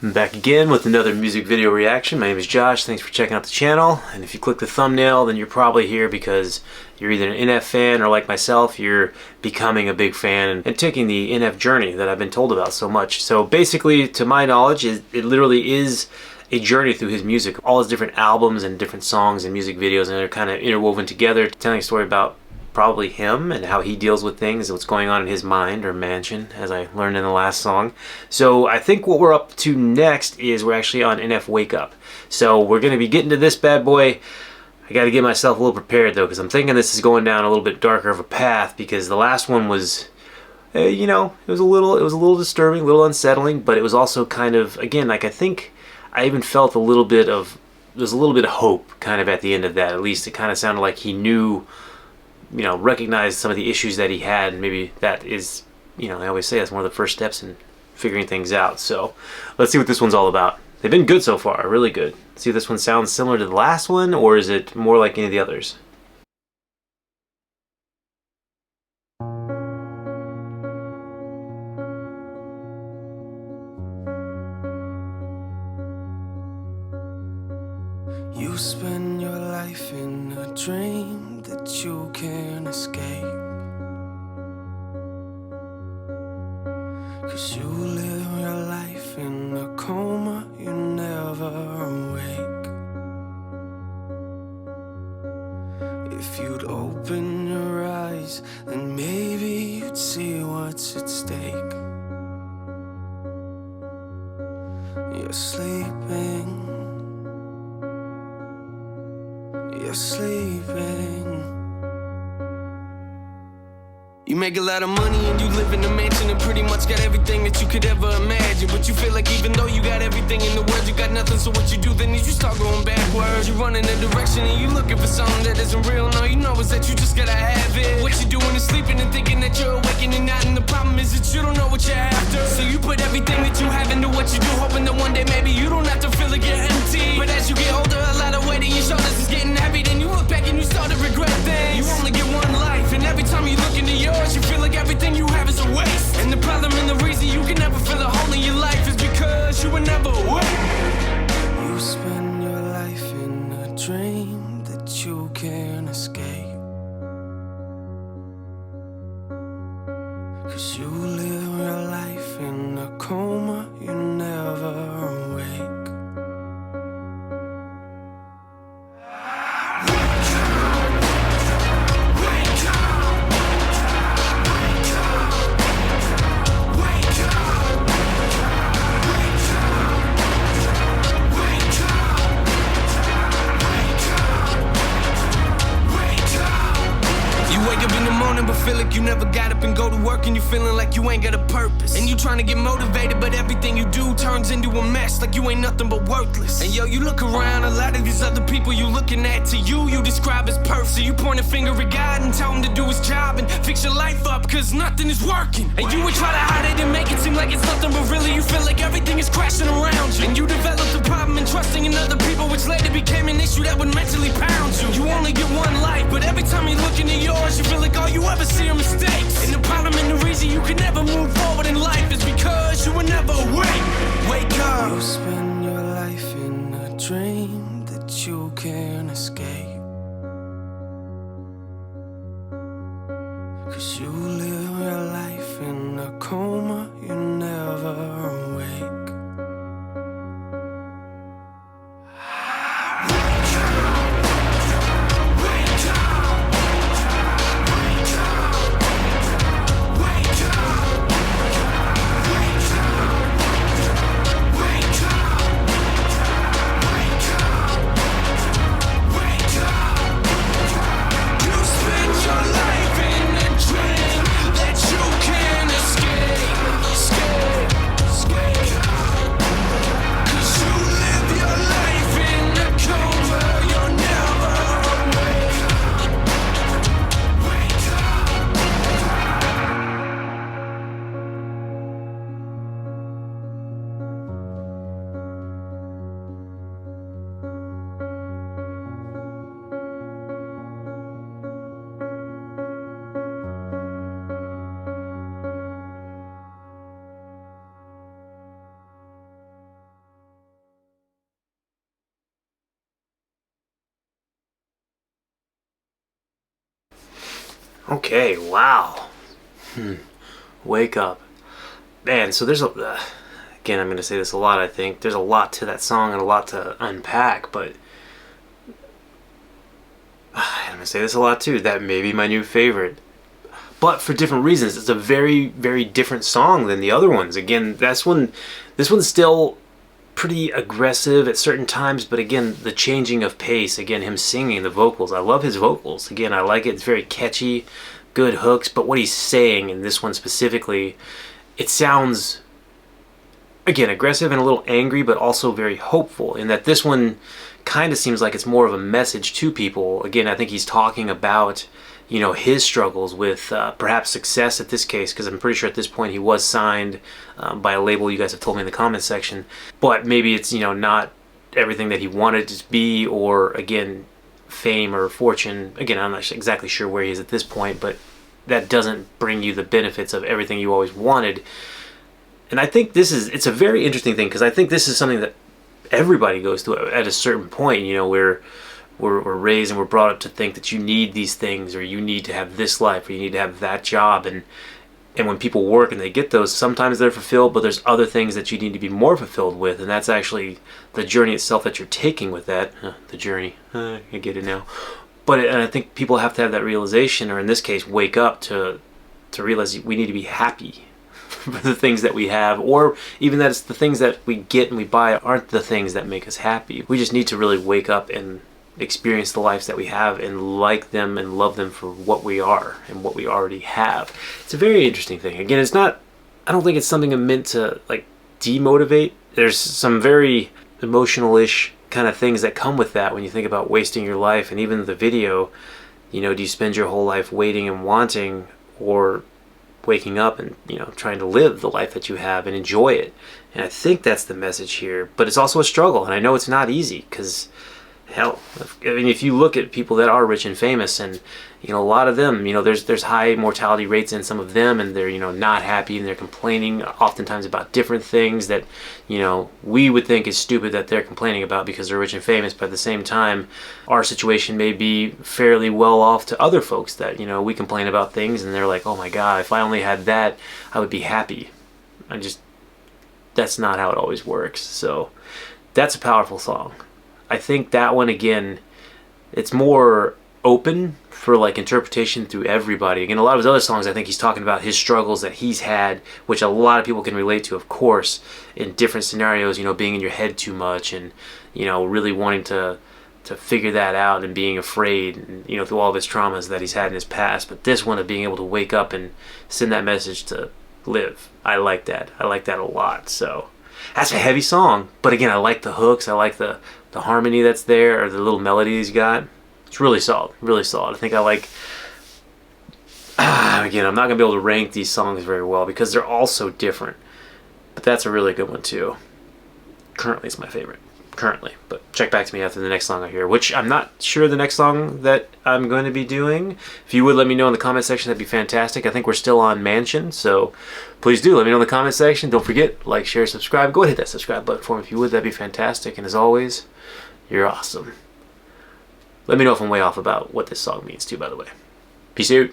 I'm back again with another music video reaction. My name is Josh. Thanks for checking out the channel. And if you click the thumbnail, then you're probably here because you're either an NF fan or, like myself, you're becoming a big fan and taking the NF journey that I've been told about so much. So basically, to my knowledge, it literally is a journey through his music. All his different albums and different songs and music videos, and they're kind of interwoven together, telling a story about probably him and how he deals with things and what's going on in his mind or mansion, as I learned in the last song. So I think what we're up to next is we're actually on NF Wake Up. So we're going to be getting to this bad boy. I got to get myself a little prepared though, because I'm thinking this is going down a little bit darker of a path, because the last one was, it was a little disturbing, a little unsettling, but it was also kind of, again, like I think I even felt a little bit of, there's a little bit of hope kind of at the end of that. At least it kind of sounded like he knew, recognized some of the issues that he had, and maybe that is, I always say that's one of the first steps in figuring things out. So let's see what this one's all about. They've been good so far, really good. Let's see if this one sounds similar to the last one, or is it more like any of the others? You spend your life in a dream that you can't escape, 'cause you live your life in a coma, you never awake. If you'd open your eyes, then maybe you'd see what's at stake. You're sleeping. You're sleeping. You make a lot of money and you live in a mansion and pretty much got everything that you could ever imagine. But you feel like even though you got everything in the world, you got nothing. So what you do then is you start going backwards. You run in a direction and you looking for something that isn't real. No, you know is that you just gotta have it. What you doing is sleeping and thinking that you're awakening and not. And the problem is that you don't know what you're after. So you put everything that you have into what you do, hoping that one day maybe you don't have to feel like you're empty. But as you get older, a lot of weight on your shoulders is getting heavy. Then you look back and you start to regret things. You only get one life, and every time you look into yours, you feel like everything you have is a waste. And the problem and the reason you can never feel a hole in your life is because you were never awake. You spend your life in a dream that you can't escape, 'cause you live your life in a coma, you never awake. But feel like you never got up and go to work, and you feeling like you ain't got a purpose. And you trying to get motivated, but everything you do turns into a mess, like you ain't nothing but worthless. And yo, you look around, a lot of these other people you looking at, to you describe as perfect. So you point a finger at God and tell him to do his job and fix your life up, 'cause nothing is working. And you would try to hide it and make it seem like it's nothing, but really you feel like everything is crashing around you. And you developed the problem in trusting in other people, which later became an issue that would mentally pound you. You only get one life, but every time you look into yours, you feel like all you ever see are mistakes. And the problem and the reason you can never move forward in life is because you were never awake. Wake up. You spend your life in a dream that you can't escape, 'cause you live your life in a coma, you never awake. Okay, wow. Wake Up. Man, so there's a... again, I'm going to say this a lot, I think. There's a lot to that song and a lot to unpack, but... I'm going to say this a lot too. That may be my new favorite. But for different reasons. It's a very, very different song than the other ones. Again, this one's still pretty aggressive at certain times, but again, the changing of pace, again, him singing, the vocals. I love his vocals. Again, I like it. It's very catchy, good hooks, but what he's saying in this one specifically, it sounds, again, aggressive and a little angry, but also very hopeful, in that this one kind of seems like it's more of a message to people. Again, I think he's talking about, you know, his struggles with perhaps success at this case, because I'm pretty sure at this point he was signed by a label. You guys have told me in the comments section, but maybe it's, you know, not everything that he wanted it to be, or again, fame or fortune. Again, I'm not exactly sure where he is at this point, but that doesn't bring you the benefits of everything you always wanted. And I think it's a very interesting thing, because I think this is something that everybody goes through at a certain point. You know, we're raised and we're brought up to think that you need these things, or you need to have this life, or you need to have that job, and when people work and they get those, sometimes they're fulfilled, but there's other things that you need to be more fulfilled with, and that's actually the journey itself that you're taking with that. The journey, I get it now. But and I think people have to have that realization, or in this case, wake up to realize we need to be happy for the things that we have, or even that it's the things that we get and we buy aren't the things that make us happy. We just need to really wake up and experience the lives that we have and like them and love them for what we are and what we already have. It's a very interesting thing. Again, it's not, I don't think it's something meant to like demotivate. There's some very emotional-ish kind of things that come with that when you think about wasting your life. And even the video, you know, do you spend your whole life waiting and wanting, or waking up and, you know, trying to live the life that you have and enjoy it? And I think that's the message here. But it's also a struggle, and I know it's not easy, because hell, I mean, if you look at people that are rich and famous, and, you know, a lot of them, you know, there's high mortality rates in some of them, and they're, you know, not happy, and they're complaining oftentimes about different things that, you know, we would think is stupid that they're complaining about because they're rich and famous. But at the same time, our situation may be fairly well off to other folks that, you know, we complain about things and they're like, oh my God, if I only had that, I would be happy. That's not how it always works. So that's a powerful song. I think that one, again, it's more open for like interpretation through everybody. Again, a lot of his other songs, I think he's talking about his struggles that he's had, which a lot of people can relate to, of course, in different scenarios, you know, being in your head too much, and, you know, really wanting to figure that out, and being afraid, and, you know, through all of his traumas that he's had in his past. But this one of being able to wake up and send that message to live, I like that. I like that a lot. So that's a heavy song, but again, I like the hooks. I like the harmony that's there, or the little melody he's got. It's really solid, really solid. I think I like, again, I'm not going to be able to rank these songs very well because they're all so different, but that's a really good one too. Currently, it's my favorite. Currently, but check back to me after the next song I hear, which I'm not sure the next song that I'm going to be doing. If you would let me know in the comment section, that'd be fantastic. I think we're still on Mansion, so please do let me know in the comment section. Don't forget, like, share, subscribe. Go ahead and hit that subscribe button for me if you would. That'd be fantastic. And as always, you're awesome. Let me know if I'm way off about what this song means too, by the way. Peace out.